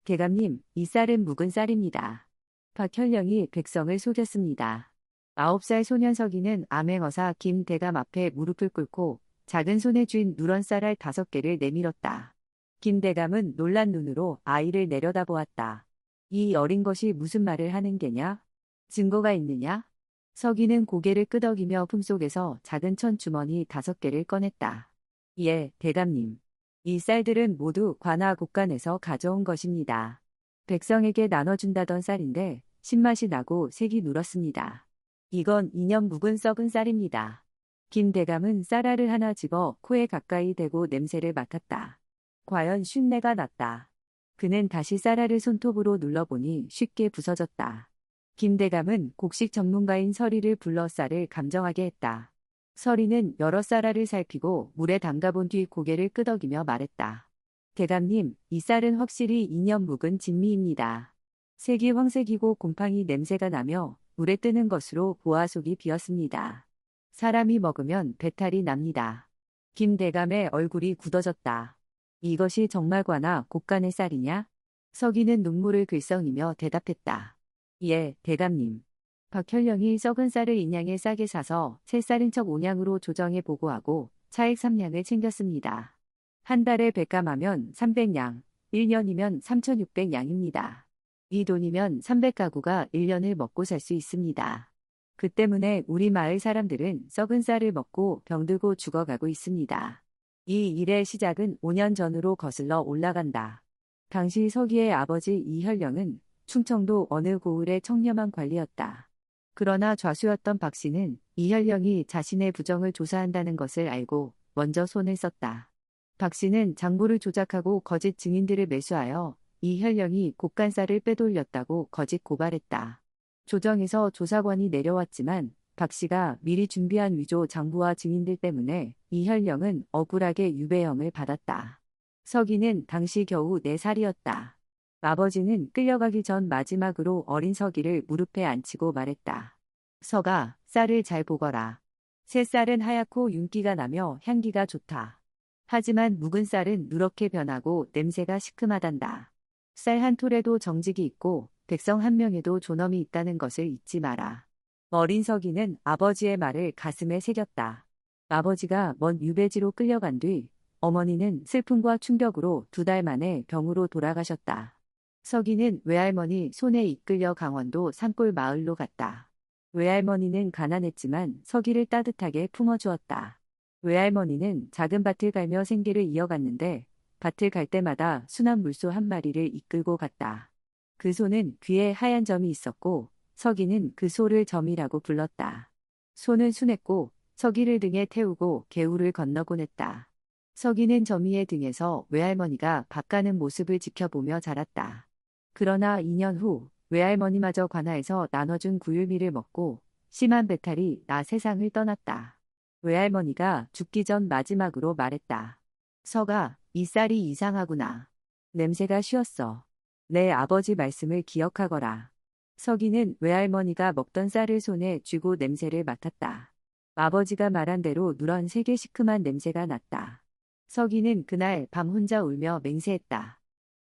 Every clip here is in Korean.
대감님, 이 쌀은 묵은 쌀입니다. 박현령이 백성을 속였습니다. 9살 소년 서기는 암행어사 김대감 앞에 무릎을 꿇고 작은 손에 쥔 누런 쌀알 5개를 내밀었다. 김대감은 놀란 눈으로 아이를 내려다보았다. 이 어린 것이 무슨 말을 하는 게냐? 증거가 있느냐? 서기는 고개를 끄덕이며 품속에서 작은 천주머니 5개를 꺼냈다. 예, 대감님. 이 쌀들은 모두 관아 곡간에서 가져온 것입니다. 백성에게 나눠준다던 쌀인데 신맛이 나고 색이 누렇습니다. 이건 2년 묵은 썩은 쌀입니다. 김대감은 쌀알을 하나 집어 코에 가까이 대고 냄새를 맡았다. 과연 쉰내가 났다. 그는 다시 쌀알을 손톱으로 눌러보니 쉽게 부서졌다. 김대감은 곡식 전문가인 서리를 불러 쌀을 감정하게 했다. 서리는 여러 쌀알을 살피고 물에 담가본 뒤 고개를 끄덕이며 말했다. 대감님, 이 쌀은 확실히 2년 묵은 진미입니다. 색이 황색이고 곰팡이 냄새가 나며 물에 뜨는 것으로 보아속이 비었습니다. 사람이 먹으면 배탈이 납니다. 김대감의 얼굴이 굳어졌다. 이것이 정말 관아 곡간의 쌀이냐? 서기는 눈물을 글썽이며 대답했다. 예, 대감님. 박현령이 썩은 쌀을 인양에 싸게 사서 새 쌀인 척 온양으로 조정해 보고하고 차액 3냥을 챙겼습니다. 한 달에 백감하면 300냥, 1년이면 3,600냥입니다. 이 돈이면 300가구가 1년을 먹고 살 수 있습니다. 그 때문에 우리 마을 사람들은 썩은 쌀을 먹고 병들고 죽어가고 있습니다. 이 일의 시작은 5년 전으로 거슬러 올라간다. 당시 서기의 아버지 이현령은 충청도 어느 고을의 청렴한 관리였다. 그러나 좌수였던 박 씨는 이현령이 자신의 부정을 조사한다는 것을 알고 먼저 손을 썼다. 박 씨는 장부를 조작하고 거짓 증인들을 매수하여 이현령이 곡간쌀을 빼돌렸다고 거짓 고발했다. 조정에서 조사관이 내려왔지만 박 씨가 미리 준비한 위조 장부와 증인들 때문에 이현령은 억울하게 유배형을 받았다. 서기는 당시 겨우 4살이었다. 아버지는 끌려가기 전 마지막으로 어린 서기를 무릎에 앉히고 말했다. 서가, 쌀을 잘 보거라. 새 쌀은 하얗고 윤기가 나며 향기가 좋다. 하지만 묵은 쌀은 누렇게 변하고 냄새가 시큼하단다. 쌀 한 톨에도 정직이 있고 백성 한 명에도 존엄이 있다는 것을 잊지 마라. 어린 서기는 아버지의 말을 가슴에 새겼다. 아버지가 먼 유배지로 끌려간 뒤 어머니는 슬픔과 충격으로 2달 만에 병으로 돌아가셨다. 서기는 외할머니 손에 이끌려 강원도 산골 마을로 갔다. 외할머니는 가난했지만 서기를 따뜻하게 품어주었다. 외할머니는 작은 밭을 갈며 생계를 이어갔는데 밭을 갈 때마다 순한 물소 한 마리를 이끌고 갔다. 그 소는 귀에 하얀 점이 있었고 서기는 그 소를 점이라고 불렀다. 소는 순했고 서기를 등에 태우고 개울을 건너곤 했다. 서기는 점이의 등에서 외할머니가 밥 가는 모습을 지켜보며 자랐다. 그러나 2년 후 외할머니마저 관아에서 나눠준 구율미를 먹고 심한 배탈이 나 세상을 떠났다. 외할머니가 죽기 전 마지막으로 말했다. 서가, 이 쌀이 이상하구나. 냄새가 쉬었어. 내 아버지 말씀을 기억하거라. 서기는 외할머니가 먹던 쌀을 손에 쥐고 냄새를 맡았다. 아버지가 말한 대로 누런 색의 시큼한 냄새가 났다. 서기는 그날 밤 혼자 울며 맹세했다.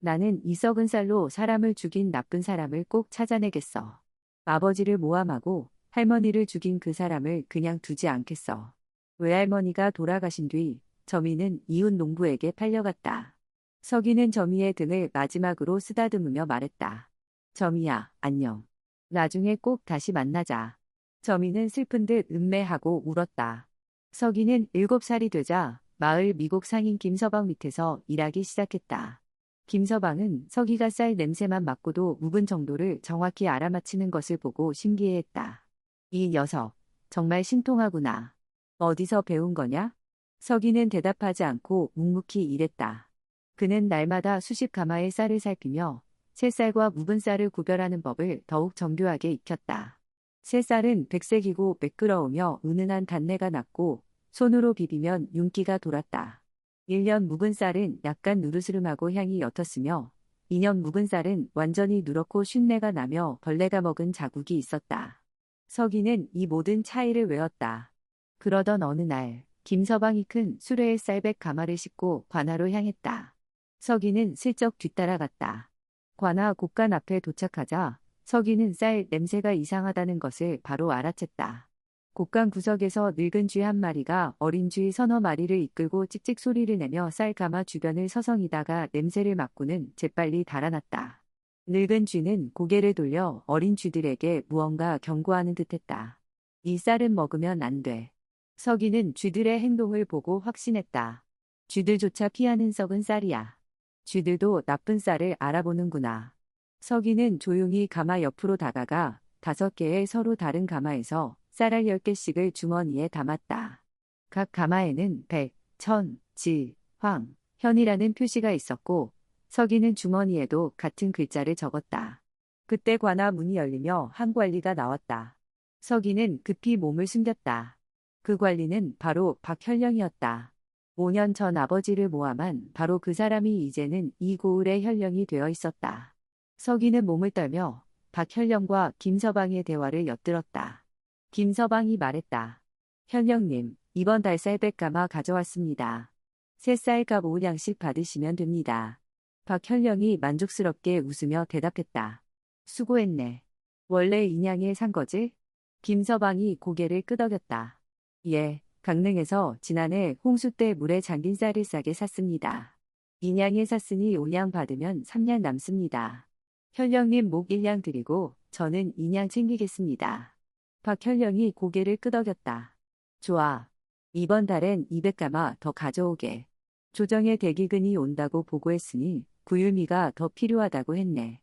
나는 이 썩은 쌀로 사람을 죽인 나쁜 사람을 꼭 찾아내겠어. 아버지를 모함하고 할머니를 죽인 그 사람을 그냥 두지 않겠어. 외할머니가 돌아가신 뒤 점이는 이웃 농부에게 팔려갔다. 서기는 점이의 등을 마지막으로 쓰다듬으며 말했다. 점이야, 안녕. 나중에 꼭 다시 만나자. 점이는 슬픈 듯 음매하고 울었다. 서기는 7살이 되자 마을 미국 상인 김서방 밑에서 일하기 시작했다. 김서방은 서기가 쌀 냄새만 맡고도 묵은 정도를 정확히 알아맞히는 것을 보고 신기해했다. 이 녀석, 정말 신통하구나. 어디서 배운 거냐? 서기는 대답하지 않고 묵묵히 일했다. 그는 날마다 수십 가마의 쌀을 살피며 새 쌀과 묵은 쌀을 구별하는 법을 더욱 정교하게 익혔다. 새 쌀은 백색이고 매끄러우며 은은한 단내가 났고 손으로 비비면 윤기가 돌았다. 1년 묵은 쌀은 약간 누르스름하고 향이 옅었으며 2년 묵은 쌀은 완전히 누렇고 쉰내가 나며 벌레가 먹은 자국이 있었다. 서기는 이 모든 차이를 외웠다. 그러던 어느 날 김서방이 큰 수레에 쌀백 가마를 싣고 관아로 향했다. 서기는 슬쩍 뒤따라갔다. 관아 곡간 앞에 도착하자 서기는 쌀 냄새가 이상하다는 것을 바로 알아챘다. 곡간 구석에서 늙은 쥐 한 마리가 어린 쥐 서너 마리를 이끌고 찍찍 소리를 내며 쌀가마 주변을 서성이다가 냄새를 맡고는 재빨리 달아났다. 늙은 쥐는 고개를 돌려 어린 쥐들에게 무언가 경고하는 듯했다. 이 쌀은 먹으면 안 돼. 서기는 쥐들의 행동을 보고 확신했다. 쥐들조차 피하는 썩은 쌀이야. 쥐들도 나쁜 쌀을 알아보는구나. 서기는 조용히 가마 옆으로 다가가 5개의 서로 다른 가마에서 쌀알 10개씩을 주머니에 담았다. 각 가마에는 백, 천, 지, 황, 현이라는 표시가 있었고 서기는 주머니에도 같은 글자를 적었다. 그때 관아 문이 열리며 한 관리가 나왔다. 서기는 급히 몸을 숨겼다. 그 관리는 바로 박현령이었다. 5년 전 아버지를 모함한 바로 그 사람이 이제는 이 고을의 현령이 되어 있었다. 서기는 몸을 떨며 박현령과 김서방의 대화를 엿들었다. 김서방이 말했다. 현령님, 이번 달 쌀 100가마 가져왔습니다. 새 쌀값 5냥씩 받으시면 됩니다. 박현령이 만족스럽게 웃으며 대답했다. 수고했네. 원래 인양에 산 거지? 김서방이 고개를 끄덕였다. 예, 강릉에서 지난해 홍수 때 물에 잠긴 쌀을 싸게 샀습니다. 인양에 샀으니 5냥 받으면 3냥 남습니다. 현령님 목 1냥 드리고 저는 2냥 챙기겠습니다. 박현령이 고개를 끄덕였다. 좋아. 이번 달엔 200가마 더 가져오게. 조정의 대기근이 온다고 보고했으니 구유미가 더 필요하다고 했네.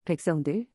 백성들?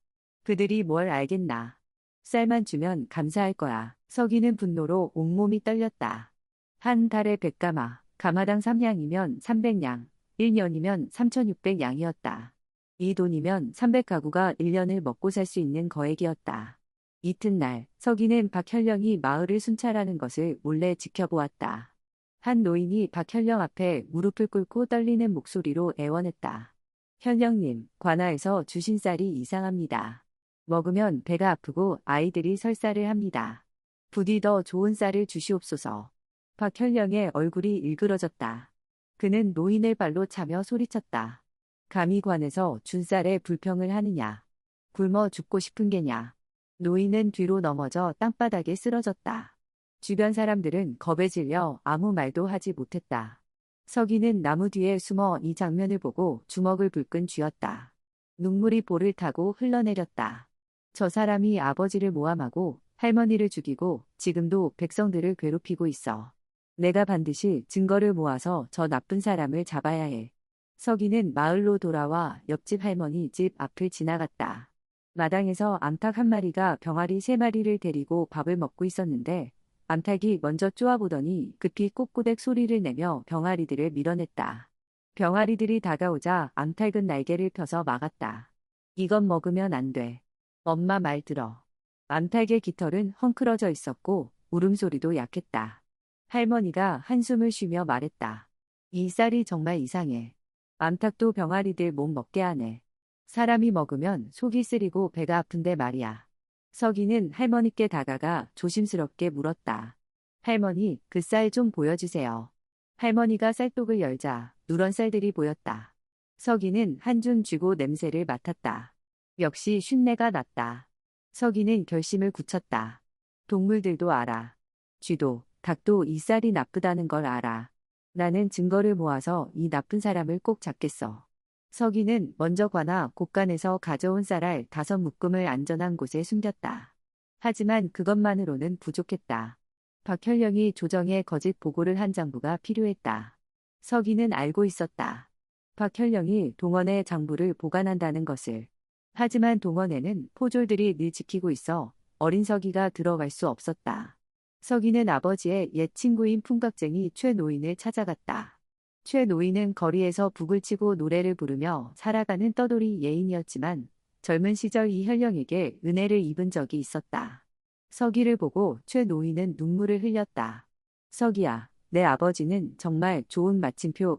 그들이 뭘 알겠나. 쌀만 주면 감사할 거야. 서기는 분노로 온몸이 떨렸다. 한 달에 100가마, 가마당 3냥이면 300냥, 1년이면 3600냥이었다. 이 돈이면 300가구가 1년을 먹고 살 수 있는 거액이었다. 이튿날 서기는 박현령이 마을을 순찰하는 것을 몰래 지켜보았다. 한 노인이 박현령 앞에 무릎을 꿇고 떨리는 목소리로 애원했다. 현령님, 관아에서 주신 쌀이 이상합니다. 먹으면 배가 아프고 아이들이 설사를 합니다. 부디 더 좋은 쌀을 주시옵소서. 박현령의 얼굴이 일그러졌다. 그는 노인의 발로 차며 소리쳤다. 감히 관에서 준 쌀에 불평을 하느냐. 굶어 죽고 싶은 게냐. 노인은 뒤로 넘어져 땅바닥에 쓰러졌다. 주변 사람들은 겁에 질려 아무 말도 하지 못했다. 서기는 나무 뒤에 숨어 이 장면을 보고 주먹을 불끈 쥐었다. 눈물이 볼을 타고 흘러내렸다. 저 사람이 아버지를 모함하고 할머니를 죽이고 지금도 백성들을 괴롭히고 있어. 내가 반드시 증거를 모아서 저 나쁜 사람을 잡아야 해. 서기는 마을로 돌아와 옆집 할머니 집 앞을 지나갔다. 마당에서 암탉 한 마리가 병아리 3마리를 데리고 밥을 먹고 있었는데 암탉이 먼저 쪼아보더니 급히 꼬꼬댁 소리를 내며 병아리들을 밀어냈다. 병아리들이 다가오자 암탉은 날개를 펴서 막았다. 이건 먹으면 안 돼. 엄마 말 들어. 암탉의 깃털은 헝클어져 있었고 울음소리도 약했다. 할머니가 한숨을 쉬며 말했다. 이 쌀이 정말 이상해. 암탉도 병아리들 못 먹게 하네. 사람이 먹으면 속이 쓰리고 배가 아픈데 말이야. 서기는 할머니께 다가가 조심스럽게 물었다. 할머니, 그 쌀 좀 보여주세요. 할머니가 쌀독을 열자 누런 쌀들이 보였다. 서기는 한 줌 쥐고 냄새를 맡았다. 역시 쉰내가 났다. 서기는 결심을 굳혔다. 동물들도 알아. 쥐도, 닭도 이 쌀이 나쁘다는 걸 알아. 나는 증거를 모아서 이 나쁜 사람을 꼭 잡겠어. 서기는 먼저 관아 곡간에서 가져온 쌀알 5묶음을 안전한 곳에 숨겼다. 하지만 그것만으로는 부족했다. 박현령이 조정에 거짓 보고를 한 장부가 필요했다. 서기는 알고 있었다. 박현령이 동원의 장부를 보관한다는 것을. 하지만 동원에는 포졸들이 늘 지키고 있어 어린 서기가 들어갈 수 없었다. 서기는 아버지의 옛 친구인 풍각쟁이 최 노인을 찾아갔다. 최 노인은 거리에서 북을 치고 노래를 부르며 살아가는 떠돌이 예인이었지만 젊은 시절 이 현령에게 은혜를 입은 적이 있었다. 서기를 보고 최 노인은 눈물을 흘렸다. 서기야, 내 아버지는 정말 좋은 마침표.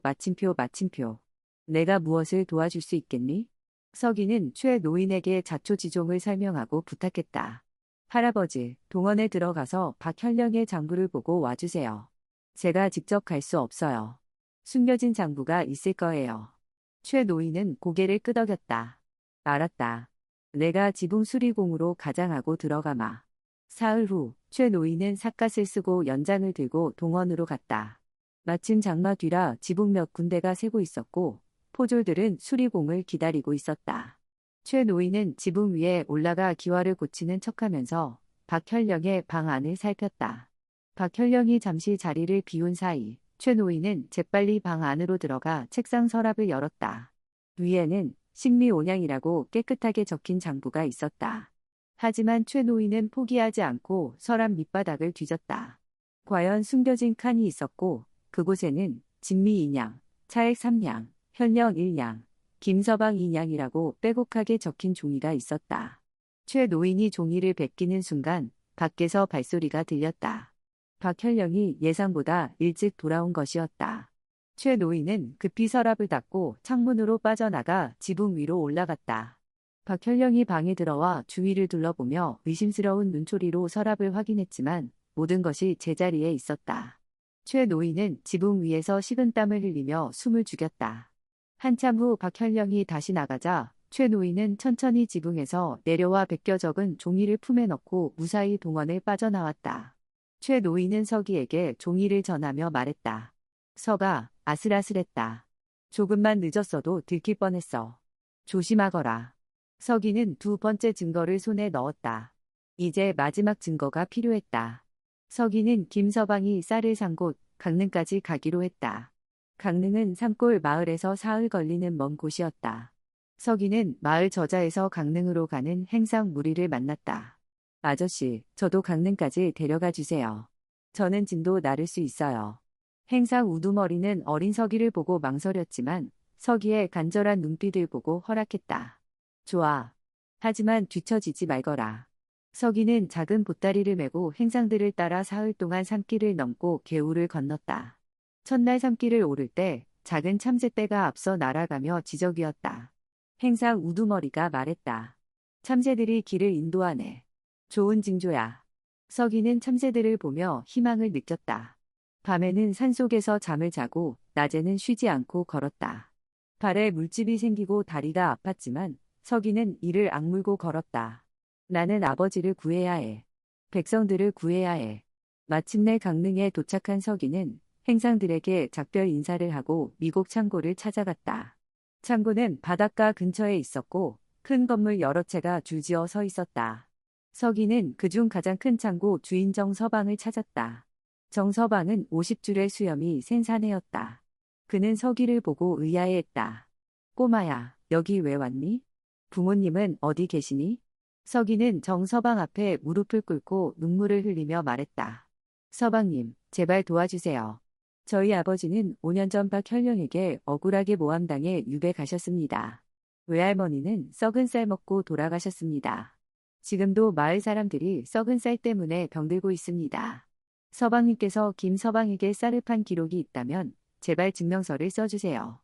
내가 무엇을 도와줄 수 있겠니? 서기는 최 노인에게 자초지종을 설명하고 부탁했다. 할아버지, 동원에 들어가서 박현령의 장부를 보고 와주세요. 제가 직접 갈 수 없어요. 숨겨진 장부가 있을 거예요. 최 노인은 고개를 끄덕였다. 알았다. 내가 지붕 수리공으로 가장하고 들어가마. 사흘 후 최 노인은 삿갓을 쓰고 연장을 들고 동원으로 갔다. 마침 장마 뒤라 지붕 몇 군데가 새고 있었고 포졸들은 수리공을 기다리고 있었다. 최 노인은 지붕 위에 올라가 기와를 고치는 척하면서 박현령의 방 안을 살폈다. 박현령이 잠시 자리를 비운 사이 최 노인은 재빨리 방 안으로 들어가 책상 서랍을 열었다. 위에는 식미온양이라고 깨끗하게 적힌 장부가 있었다. 하지만 최 노인은 포기하지 않고 서랍 밑바닥을 뒤졌다. 과연 숨겨진 칸이 있었고 그곳에는 진미 2냥, 차액 3냥, 현령 1냥, 김서방 2냥이라고 빼곡하게 적힌 종이가 있었다. 최 노인이 종이를 베끼는 순간 밖에서 발소리가 들렸다. 박현령이 예상보다 일찍 돌아온 것이었다. 최 노인은 급히 서랍을 닫고 창문으로 빠져나가 지붕 위로 올라갔다. 박현령이 방에 들어와 주위를 둘러보며 의심스러운 눈초리로 서랍을 확인했지만 모든 것이 제자리에 있었다. 최 노인은 지붕 위에서 식은땀을 흘리며 숨을 죽였다. 한참 후 박현령이 다시 나가자 최 노인은 천천히 지붕에서 내려와 베껴 적은 종이를 품에 넣고 무사히 동원을 빠져나왔다. 최 노인은 서기에게 종이를 전하며 말했다. 서가, 아슬아슬했다. 조금만 늦었어도 들킬 뻔했어. 조심하거라. 서기는 두 번째 증거를 손에 넣었다. 이제 마지막 증거가 필요했다. 서기는 김서방이 쌀을 산 곳 강릉까지 가기로 했다. 강릉은 산골 마을에서 사흘 걸리는 먼 곳이었다. 서기는 마을 저자에서 강릉으로 가는 행상 무리를 만났다. 아저씨, 저도 강릉까지 데려가 주세요. 저는 진도 나를 수 있어요. 행상 우두머리는 어린 서기를 보고 망설였지만 서기의 간절한 눈빛을 보고 허락했다. 좋아. 하지만 뒤처지지 말거라. 서기는 작은 보따리를 메고 행상들을 따라 사흘 동안 산길을 넘고 개울을 건넜다. 첫날 산길을 오를 때 작은 참새떼가 앞서 날아가며 지저귀었다. 행상 우두머리가 말했다. 참새들이 길을 인도하네. 좋은 징조야. 서기는 참새들을 보며 희망을 느꼈다. 밤에는 산속에서 잠을 자고 낮에는 쉬지 않고 걸었다. 발에 물집이 생기고 다리가 아팠지만 서기는 이를 악물고 걸었다. 나는 아버지를 구해야 해. 백성들을 구해야 해. 마침내 강릉에 도착한 서기는 행상들에게 작별 인사를 하고 미곡 창고를 찾아갔다. 창고는 바닷가 근처에 있었고 큰 건물 여러 채가 줄지어 서 있었다. 서기는 그중 가장 큰 창고 주인 정서방을 찾았다. 정서방은 50줄의 수염이 센 사내였다. 그는 서기를 보고 의아해했다. 꼬마야, 여기 왜 왔니? 부모님은 어디 계시니? 서기는 정서방 앞에 무릎을 꿇고 눈물을 흘리며 말했다. 서방님, 제발 도와주세요. 저희 아버지는 5년 전 박현령에게 억울하게 모함당해 유배 가셨습니다. 외할머니는 썩은 쌀 먹고 돌아가셨습니다. 지금도 마을 사람들이 썩은 쌀 때문에 병들고 있습니다. 서방님께서 김서방에게 쌀을 판 기록이 있다면 제발 증명서를 써주세요.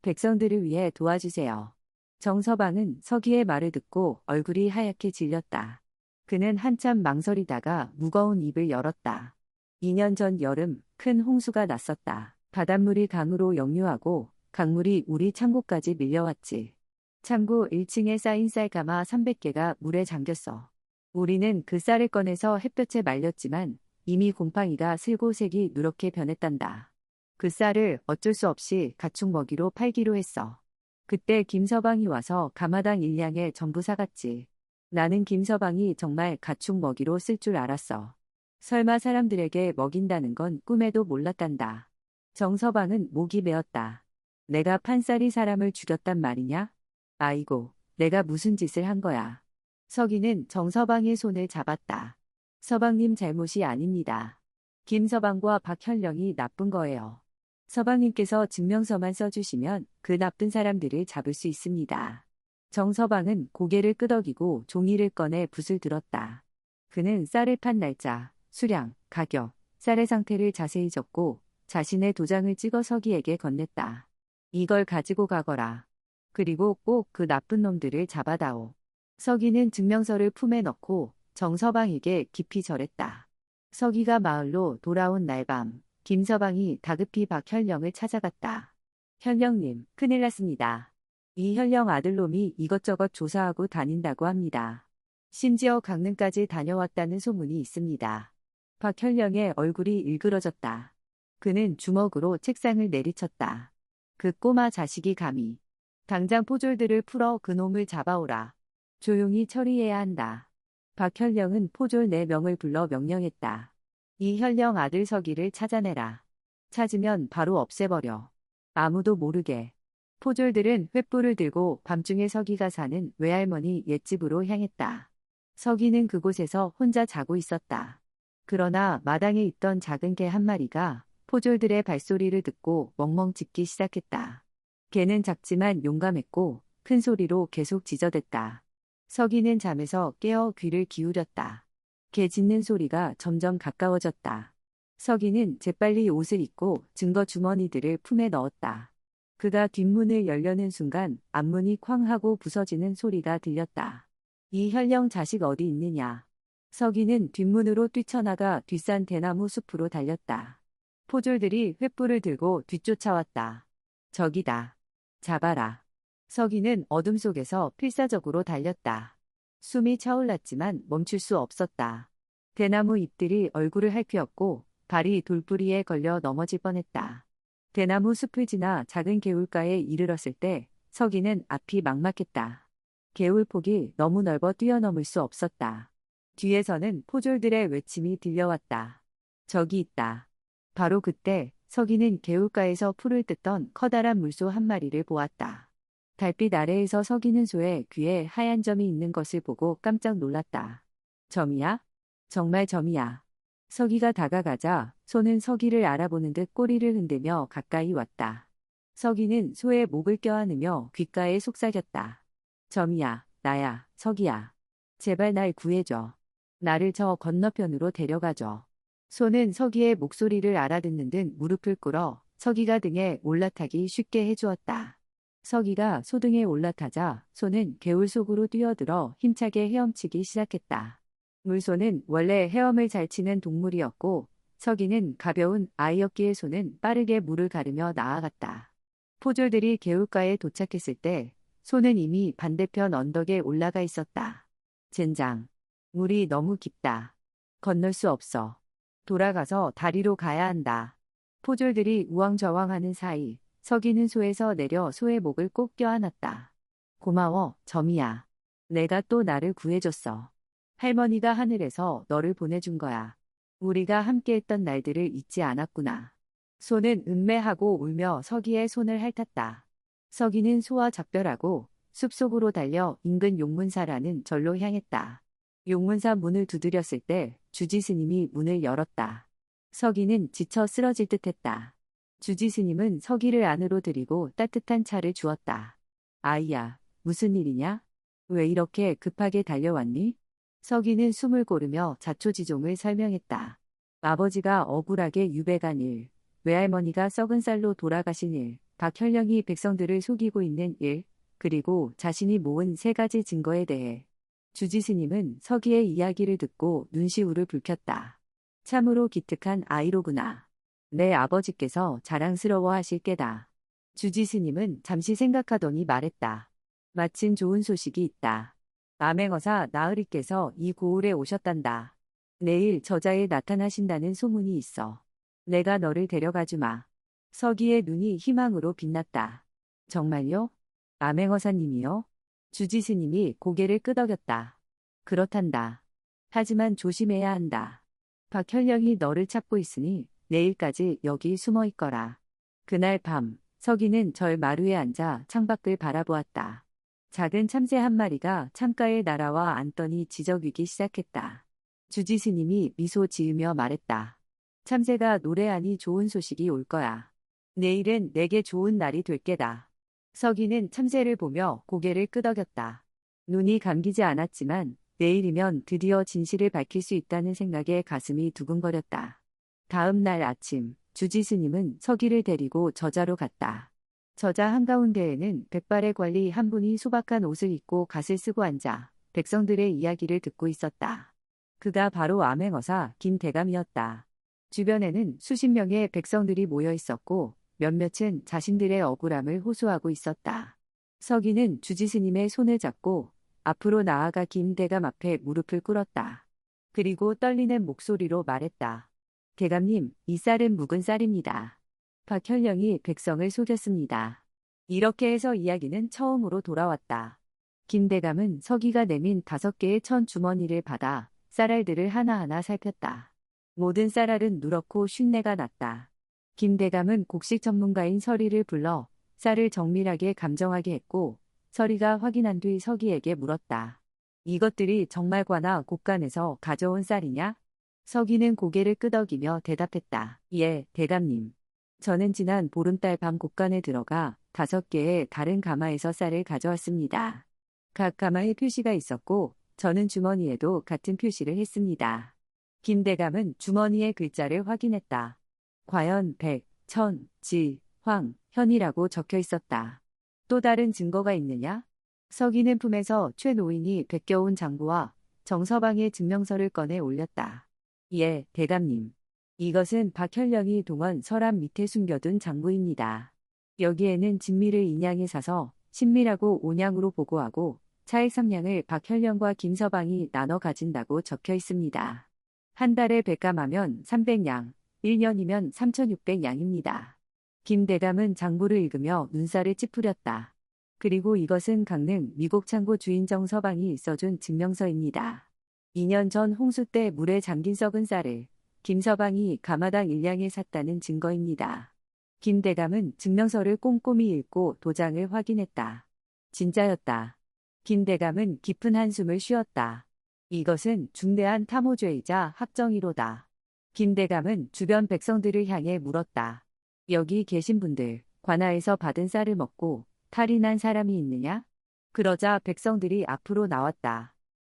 백성들을 위해 도와주세요. 정서방은 서기의 말을 듣고 얼굴이 하얗게 질렸다. 그는 한참 망설이다가 무거운 입을 열었다. 2년 전 여름 큰 홍수가 났었다. 바닷물이 강으로 역류하고 강물이 우리 창고까지 밀려왔지. 창고 1층에 쌓인 쌀가마 300개가 물에 잠겼어. 우리는 그 쌀을 꺼내서 햇볕에 말렸지만 이미 곰팡이가 슬고 색이 누렇게 변했단다. 그 쌀을 어쩔 수 없이 가축 먹이로 팔기로 했어. 그때 김서방이 와서 가마당 1냥에 전부 사갔지. 나는 김서방이 정말 가축 먹이로 쓸 줄 알았어. 설마 사람들에게 먹인다는 건 꿈에도 몰랐단다. 정서방은 목이 메었다. 내가 판 쌀이 사람을 죽였단 말이냐? 아이고, 내가 무슨 짓을 한 거야. 서기는 정서방의 손을 잡았다. 서방님 잘못이 아닙니다. 김서방과 박현령이 나쁜 거예요. 서방님께서 증명서만 써주시면 그 나쁜 사람들을 잡을 수 있습니다. 정서방은 고개를 끄덕이고 종이를 꺼내 붓을 들었다. 그는 쌀을 판 날짜, 수량, 가격, 쌀의 상태를 자세히 적고 자신의 도장을 찍어 서기에게 건넸다. 이걸 가지고 가거라. 그리고 꼭 그 나쁜 놈들을 잡아다오. 서기는 증명서를 품에 넣고 정서방에게 깊이 절했다. 서기가 마을로 돌아온 날밤, 김서방이 다급히 박현령을 찾아갔다. 현령님, 큰일 났습니다. 이현령 아들놈이 이것저것 조사하고 다닌다고 합니다. 심지어 강릉까지 다녀왔다는 소문이 있습니다. 박현령의 얼굴이 일그러졌다. 그는 주먹으로 책상을 내리쳤다. 그 꼬마 자식이 감히. 당장 포졸들을 풀어 그놈을 잡아오라. 조용히 처리해야 한다. 박현령은 포졸 4명을 불러 명령했다. 이현령 아들 서기를 찾아내라. 찾으면 바로 없애버려. 아무도 모르게. 포졸들은 횃불을 들고 밤중에 서기가 사는 외할머니 옛집으로 향했다. 서기는 그곳에서 혼자 자고 있었다. 그러나 마당에 있던 작은 개 한 마리가 포졸들의 발소리를 듣고 멍멍 짖기 시작했다. 개는 작지만 용감했고 큰 소리로 계속 짖어댔다. 서기는 잠에서 깨어 귀를 기울였다. 개 짖는 소리가 점점 가까워졌다. 서기는 재빨리 옷을 입고 증거 주머니들을 품에 넣었다. 그가 뒷문을 열려는 순간 앞문이 쾅 하고 부서지는 소리가 들렸다. 이현령 자식 어디 있느냐. 서기는 뒷문으로 뛰쳐나가 뒷산 대나무 숲으로 달렸다. 포졸들이 횃불을 들고 뒤쫓아왔다. 저기다. 잡아라. 서기는 어둠 속에서 필사적으로 달렸다. 숨이 차올랐지만 멈출 수 없었다. 대나무 잎들이 얼굴을 핥히었고 발이 돌부리에 걸려 넘어질 뻔했다. 대나무 숲을 지나 작은 개울가에 이르렀을 때 서기는 앞이 막막했다. 개울폭이 너무 넓어 뛰어넘을 수 없었다. 뒤에서는 포졸들의 외침이 들려왔다. 저기 있다. 바로 그때 서기는 개울가에서 풀을 뜯던 커다란 물소 한 마리를 보았다. 달빛 아래에서 서기는 소의 귀에 하얀 점이 있는 것을 보고 깜짝 놀랐다. 점이야? 정말 점이야. 서기가 다가가자 소는 서기를 알아보는 듯 꼬리를 흔들며 가까이 왔다. 서기는 소의 목을 껴안으며 귓가에 속삭였다. 점이야, 나야, 서기야. 제발 날 구해줘. 나를 저 건너편으로 데려가줘. 소는 서기의 목소리를 알아듣는 듯 무릎을 꿇어 서기가 등에 올라타기 쉽게 해주었다. 서기가 소등에 올라타자 소는 개울 속으로 뛰어들어 힘차게 헤엄치기 시작했다. 물소는 원래 헤엄을 잘 치는 동물이었고 서기는 가벼운 아이였기에 소는 빠르게 물을 가르며 나아갔다. 포졸들이 개울가에 도착했을 때 소는 이미 반대편 언덕에 올라가 있었다. 젠장. 물이 너무 깊다. 건널 수 없어. 돌아가서 다리로 가야 한다. 포졸들이 우왕좌왕하는 사이 서기는 소에서 내려 소의 목을 꼭 껴안았다. 고마워, 점이야. 내가 또 나를 구해줬어. 할머니가 하늘에서 너를 보내준 거야. 우리가 함께했던 날들을 잊지 않았구나. 소는 음매하고 울며 서기의 손을 핥았다. 서기는 소와 작별하고 숲속으로 달려 인근 용문사라는 절로 향했다. 용문사 문을 두드렸을 때 주지 스님이 문을 열었다. 서기는 지쳐 쓰러질 듯했다. 주지 스님은 서기를 안으로 들이고 따뜻한 차를 주었다. 아이야, 무슨 일이냐? 왜 이렇게 급하게 달려왔니? 서기는 숨을 고르며 자초지종을 설명했다. 아버지가 억울하게 유배간 일, 외할머니가 썩은 쌀로 돌아가신 일, 박현령이 백성들을 속이고 있는 일, 그리고 자신이 모은 3가지 증거에 대해. 주지 스님은 서기의 이야기를 듣고 눈시울을 붉혔다. 참으로 기특한 아이로구나. 내 아버지께서 자랑스러워 하실 게다. 주지 스님은 잠시 생각하더니 말했다. 마침 좋은 소식이 있다. 암행어사 나으리께서 이 고을에 오셨단다. 내일 저자에 나타나신다는 소문이 있어. 내가 너를 데려가주마. 서기의 눈이 희망으로 빛났다. 정말요? 암행어사님이요? 주지 스님이 고개를 끄덕였다. 그렇단다. 하지만 조심해야 한다. 박현령이 너를 찾고 있으니 내일까지 여기 숨어 있거라. 그날 밤 서기는 절 마루에 앉아 창밖을 바라보았다. 작은 참새 한 마리가 창가에 날아와 앉더니 지저귀기 시작했다. 주지 스님이 미소 지으며 말했다. 참새가 노래하니 좋은 소식이 올 거야. 내일은 내게 좋은 날이 될 게다. 서기는 참새를 보며 고개를 끄덕였다. 눈이 감기지 않았지만 내일이면 드디어 진실을 밝힐 수 있다는 생각에 가슴이 두근거렸다. 다음 날 아침 주지 스님은 서기를 데리고 저자로 갔다. 저자 한가운데에는 백발의 관리 한 분이 소박한 옷을 입고 갓을 쓰고 앉아 백성들의 이야기를 듣고 있었다. 그가 바로 암행어사 김대감이었다. 주변에는 수십 명의 백성들이 모여 있었고 몇몇은 자신들의 억울함을 호소하고 있었다. 서기는 주지스님의 손을 잡고 앞으로 나아가 김대감 앞에 무릎을 꿇었다. 그리고 떨리는 목소리로 말했다. 대감님, 이 쌀은 묵은 쌀입니다. 박현령이 백성을 속였습니다. 이렇게 해서 이야기는 처음으로 돌아왔다. 김대감은 서기가 내민 5개의 천 주머니를 받아 쌀알들을 하나하나 살폈다. 모든 쌀알은 누렇고 쉰내가 났다. 김대감은 곡식 전문가인 서리를 불러 쌀을 정밀하게 감정하게 했고 서리가 확인한 뒤 서기에게 물었다. 이것들이 정말 관아 곡간에서 가져온 쌀이냐? 서기는 고개를 끄덕이며 대답했다. 예, 대감님. 저는 지난 보름달 밤 곡간에 들어가 5개의 다른 가마에서 쌀을 가져왔습니다. 각 가마에 표시가 있었고 저는 주머니에도 같은 표시를 했습니다. 김대감은 주머니의 글자를 확인했다. 과연 백, 천, 지, 황, 현이라고 적혀 있었다. 또 다른 증거가 있느냐? 서기는 품에서 최 노인이 베껴온 장부와 정서방의 증명서를 꺼내 올렸다. 예, 대감님. 이것은 박현령이 동원 서랍 밑에 숨겨둔 장부입니다. 여기에는 진미를 인양에 사서 신미라고 온양으로 보고하고 차액 3냥을 박현령과 김서방이 나눠 가진다고 적혀 있습니다. 한 달에 백감하면 300냥, 1년이면 3,600냥입니다. 김대감은 장부를 읽으며 눈살을 찌푸렸다. 그리고 이것은 강릉 미곡창고 주인 정서방이 써준 증명서입니다. 2년 전 홍수 때 물에 잠긴 썩은 쌀을 김서방이 가마당 1냥에 샀다는 증거입니다. 김대감은 증명서를 꼼꼼히 읽고 도장을 확인했다. 진짜였다. 김대감은 깊은 한숨을 쉬었다. 이것은 중대한 탐호죄이자 학정이로다. 김대감은 주변 백성들을 향해 물었다. 여기 계신 분들, 관아에서 받은 쌀을 먹고 탈이 난 사람이 있느냐? 그러자 백성들이 앞으로 나왔다.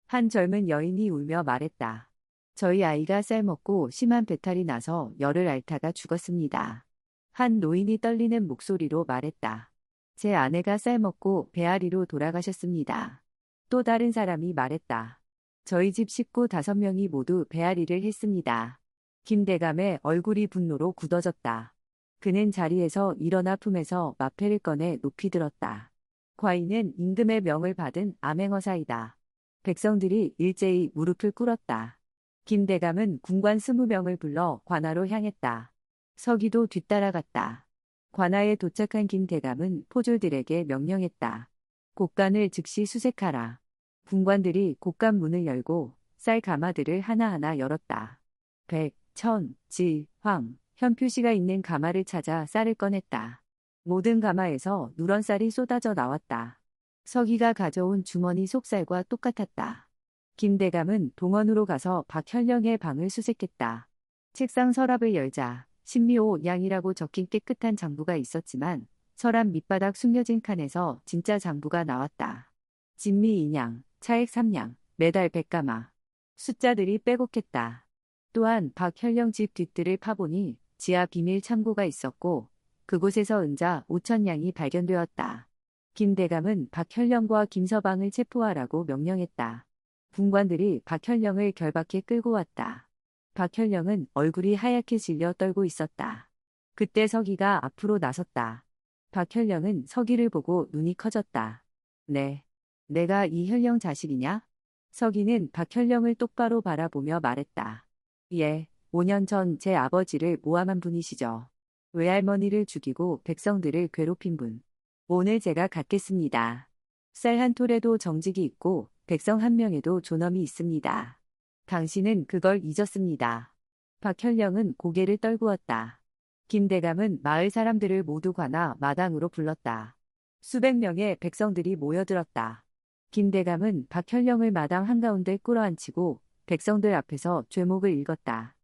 한 젊은 여인이 울며 말했다. 저희 아이가 쌀 먹고 심한 배탈이 나서 열을 앓다가 죽었습니다. 한 노인이 떨리는 목소리로 말했다. 제 아내가 쌀 먹고 배앓이로 돌아가셨습니다. 또 다른 사람이 말했다. 저희 집 식구 5명이 모두 배앓이를 했습니다. 김대감의 얼굴이 분노로 굳어졌다. 그는 자리에서 일어나 품에서 마패를 꺼내 높이 들었다. 과인은 임금의 명을 받은 암행어사이다. 백성들이 일제히 무릎을 꿇었다. 김대감은 군관 20명을 불러 관아로 향했다. 서기도 뒤따라갔다. 관아에 도착한 김대감은 포졸들에게 명령했다. 곡간을 즉시 수색하라. 군관들이 곡간 문을 열고 쌀 가마들을 하나하나 열었다. 백, 천, 지, 황, 현 표시가 있는 가마를 찾아 쌀을 꺼냈다. 모든 가마에서 누런 쌀이 쏟아져 나왔다. 서기가 가져온 주머니 속쌀과 똑같았다. 김대감은 동원으로 가서 박현령의 방을 수색했다. 책상 서랍을 열자 신미호 양이라고 적힌 깨끗한 장부가 있었지만 서랍 밑바닥 숨겨진 칸에서 진짜 장부가 나왔다. 진미 2냥, 차액 3냥, 매달 100가마. 숫자들이 빼곡했다. 또한 박현령 집 뒷뜰을 파보니 지하 비밀 창고가 있었고 그곳에서 은자 5,000냥이 발견되었다. 김대감은 박현령과 김서방을 체포하라고 명령했다. 군관들이 박현령을 결박해 끌고 왔다. 박현령은 얼굴이 하얗게 질려 떨고 있었다. 그때 서기가 앞으로 나섰다. 박현령은 서기를 보고 눈이 커졌다. 네. 내가 이 현령 자식이냐? 서기는 박현령을 똑바로 바라보며 말했다. 예, 5년 전 제 아버지를 모함한 분이시죠. 외할머니를 죽이고 백성들을 괴롭힌 분. 오늘 제가 갖겠습니다. 쌀 한 톨에도 정직이 있고 백성 한 명에도 존엄이 있습니다. 당신은 그걸 잊었습니다. 박현령은 고개를 떨구었다. 김대감은 마을 사람들을 모두 관아 마당으로 불렀다. 수백 명의 백성들이 모여들었다. 김대감은 박현령을 마당 한가운데 꿇어앉히고 백성들 앞에서 죄목을 읽었다.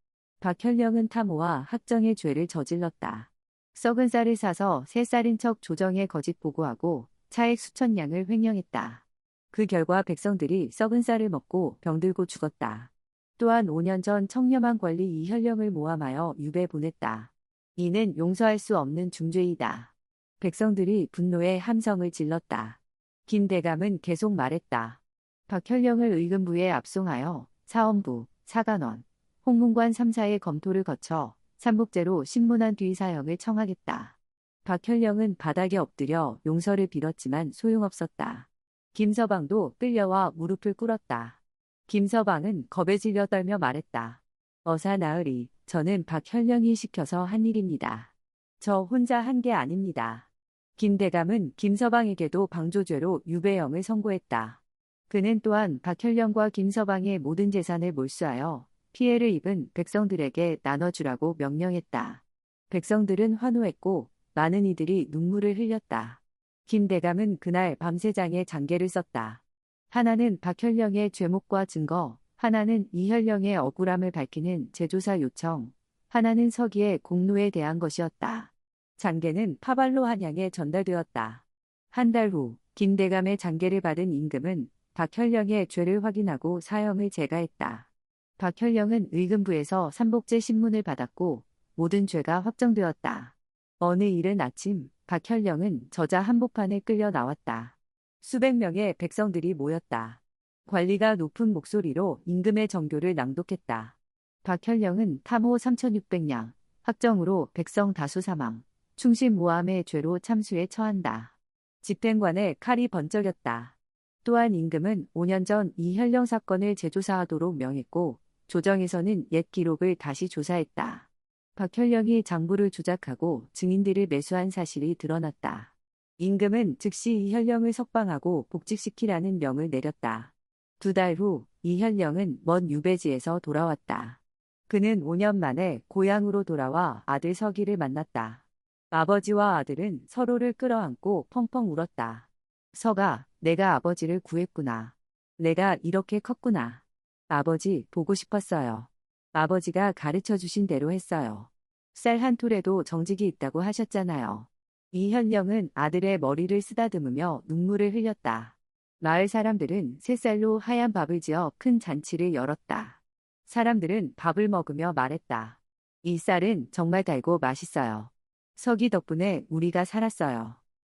박현령은 탐호와 학정의 죄를 저질렀다. 썩은 쌀을 사서 새 쌀인 척 조정에 거짓 보고하고 차액 수천 냥을 횡령했다. 그 결과 백성들이 썩은 쌀을 먹고 병들고 죽었다. 또한 5년 전 청렴한 관리 이현령을 모함하여 유배 보냈다. 이는 용서할 수 없는 중죄이다. 백성들이 분노에 함성을 질렀다. 김대감은 계속 말했다. 박현령을 의금부에 압송하여 사헌부, 사간원, 홍문관 3사의 검토를 거쳐 삼복제로 신문한 뒤 사형을 청하겠다. 박현령은 바닥에 엎드려 용서를 빌었지만 소용없었다. 김서방도 끌려와 무릎을 꿇었다. 김서방은 겁에 질려 떨며 말했다. 어사 나으리, 저는 박현령이 시켜서 한 일입니다. 저 혼자 한 게 아닙니다. 김대감은 김서방에게도 방조죄로 유배형을 선고했다. 그는 또한 박현령과 김서방의 모든 재산을 몰수하여 피해를 입은 백성들에게 나눠주라고 명령했다. 백성들은 환호했고 많은 이들이 눈물을 흘렸다. 김대감은 그날 밤새 장에 장계를 썼다. 하나는 박현령의 죄목과 증거, 하나는 이현령의 억울함을 밝히는 재조사 요청, 하나는 서기의 공로에 대한 것이었다. 장계는 파발로 한양에 전달되었다. 한 달 후 김대감의 장계를 받은 임금은 박현령의 죄를 확인하고 사형을 제가했다. 박현령은 의금부에서 삼복제 신문을 받았고 모든 죄가 확정되었다. 어느 이른 아침 박현령은 저자 한복판에 끌려 나왔다. 수백 명의 백성들이 모였다. 관리가 높은 목소리로 임금의 정교를 낭독했다. 박현령은 탐호 3600량, 학정으로 백성 다수 사망, 충신 모함의 죄로 참수에 처한다. 집행관의 칼이 번쩍였다. 또한 임금은 5년 전 이현령 사건을 재조사하도록 명했고 조정에서는 옛 기록을 다시 조사했다. 박현령이 장부를 조작하고 증인들을 매수한 사실이 드러났다. 임금은 즉시 이현령을 석방하고 복직시키라는 명을 내렸다. 2달 후 이현령은 먼 유배지에서 돌아왔다. 그는 5년 만에 고향으로 돌아와 아들 서기를 만났다. 아버지와 아들은 서로를 끌어안고 펑펑 울었다. 서가, 내가 아버지를 구했구나. 내가 이렇게 컸구나. 아버지, 보고 싶었어요. 아버지가 가르쳐 주신 대로 했어요. 쌀 한 톨에도 정직이 있다고 하셨잖아요. 이현령은 아들의 머리를 쓰다듬으며 눈물을 흘렸다. 마을 사람들은 새쌀로 하얀 밥을 지어 큰 잔치를 열었다. 사람들은 밥을 먹으며 말했다. 이 쌀은 정말 달고 맛있어요. 서기 덕분에 우리가 살았어요.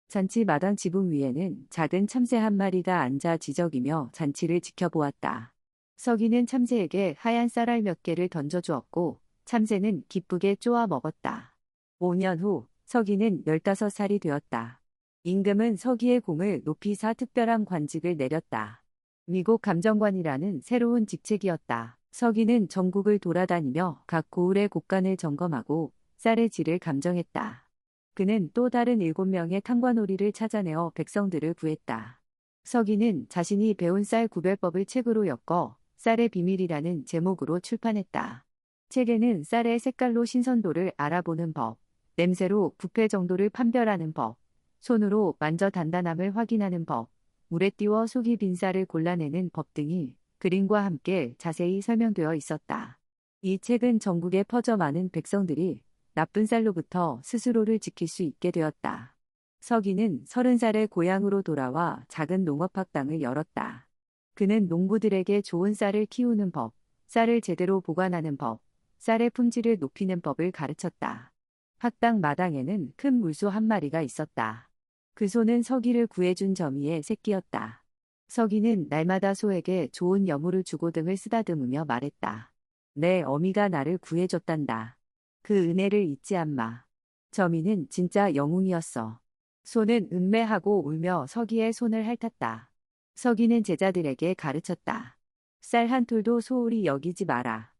잔치 마당 지붕 위에는 작은 참새 한 마리가 앉아 지저귀며 잔치를 지켜보았다. 서기는 참새에게 하얀 쌀알 몇 개를 던져주었고 참새는 기쁘게 쪼아 먹었다. 5년 후 서기는 15살이 되었다. 임금은 서기의 공을 높이 사 특별한 관직을 내렸다. 미국 감정관이라는 새로운 직책이었다. 서기는 전국을 돌아다니며 각 고을의 곡간을 점검하고 쌀의 질을 감정했다. 그는 또 다른 7명의 탕관오리를 찾아내어 백성들을 구했다. 서기는 자신이 배운 쌀 구별법을 책으로 엮어 쌀의 비밀이라는 제목으로 출판했다. 책에는 쌀의 색깔로 신선도를 알아보는 법, 냄새로 부패 정도를 판별하는 법, 손으로 만져 단단함을 확인하는 법, 물에 띄워 속이 빈 쌀을 골라내는 법 등이 그림과 함께 자세히 설명되어 있었다. 이 책은 전국에 퍼져 많은 백성들이 나쁜 쌀로부터 스스로를 지킬 수 있게 되었다. 서기는 30살에 고향으로 돌아와 작은 농업학당을 열었다. 그는 농부들에게 좋은 쌀을 키우는 법, 쌀을 제대로 보관하는 법, 쌀의 품질을 높이는 법을 가르쳤다. 학당 마당에는 큰 물소 한 마리가 있었다. 그 소는 서기를 구해준 점이의 새끼였다. 서기는 날마다 소에게 좋은 여물을 주고 등을 쓰다듬으며 말했다. 내 어미가 나를 구해줬단다. 그 은혜를 잊지 않마. 점이는 진짜 영웅이었어. 소는 음매하고 울며 서기의 손을 핥았다. 서기는 제자들에게 가르쳤다. 쌀 한 톨도 소홀히 여기지 마라.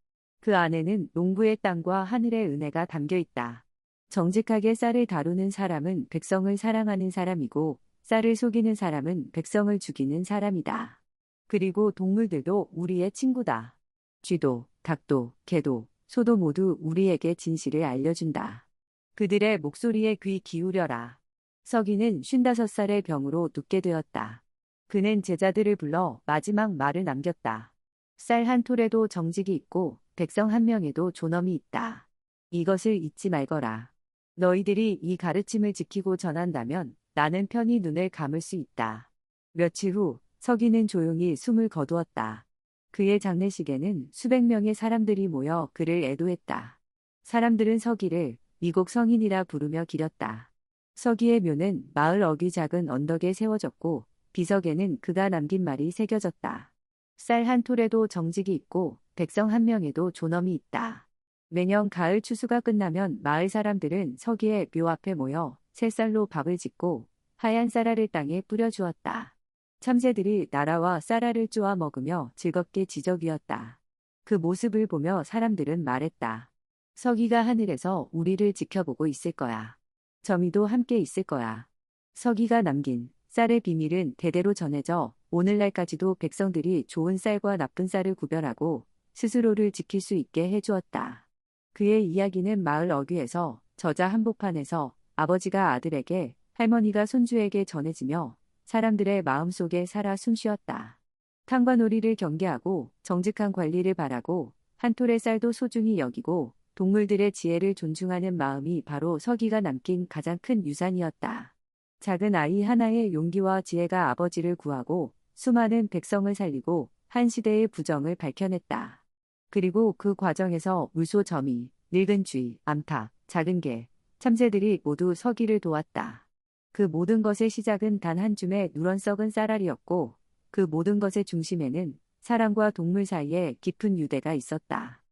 그 안에는 농부의 땀과 하늘의 은혜가 담겨 있다. 정직하게 쌀을 다루는 사람은 백성을 사랑하는 사람이고 쌀을 속이는 사람은 백성을 죽이는 사람이다. 그리고 동물들도 우리의 친구다. 쥐도, 닭도, 개도, 소도 모두 우리에게 진실을 알려준다. 그들의 목소리에 귀 기울여라. 서기는 55살의 병으로 눕게 되었다. 그는 제자들을 불러 마지막 말을 남겼다. 쌀 한 톨에도 정직이 있고 백성 한 명에도 존엄이 있다. 이것을 잊지 말거라. 너희들이 이 가르침을 지키고 전한다면 나는 편히 눈을 감을 수 있다. 며칠 후 서기는 조용히 숨을 거두었다. 그의 장례식에는 수백 명의 사람들이 모여 그를 애도했다. 사람들은 서기를 미국 성인이라 부르며 기렸다. 서기의 묘는 마을 어귀 작은 언덕에 세워졌고 비석에는 그가 남긴 말이 새겨졌다. 쌀 한 톨에도 정직이 있고 백성 한 명에도 존엄이 있다. 매년 가을 추수가 끝나면 마을 사람들은 서기의 묘 앞에 모여 새 쌀로 밥을 짓고 하얀 쌀알을 땅에 뿌려주었다. 참새들이 나라와 쌀알을 쪼아 먹으며 즐겁게 지저귀었다. 그 모습을 보며 사람들은 말했다. 서기가 하늘에서 우리를 지켜보고 있을 거야. 점이도 함께 있을 거야. 서기가 남긴 쌀의 비밀은 대대로 전해져 오늘날까지도 백성들이 좋은 쌀과 나쁜 쌀을 구별하고 스스로를 지킬 수 있게 해주었다. 그의 이야기는 마을 어귀에서 저자 한복판에서 아버지가 아들에게 할머니가 손주에게 전해지며 사람들의 마음속에 살아 숨쉬었다. 탕과 놀이를 경계하고 정직한 관리를 바라고 한 톨의 쌀도 소중히 여기고 동물들의 지혜를 존중하는 마음이 바로 서기가 남긴 가장 큰 유산이었다. 작은 아이 하나의 용기와 지혜가 아버지를 구하고 수많은 백성을 살리고 한 시대의 부정을 밝혀냈다. 그리고 그 과정에서 물소 점이, 늙은 쥐, 암탉, 작은 개, 참새들이 모두 서기를 도왔다. 그 모든 것의 시작은 단 한 줌의 누런 썩은 쌀알이었고 그 모든 것의 중심에는 사람과 동물 사이에 깊은 유대가 있었다.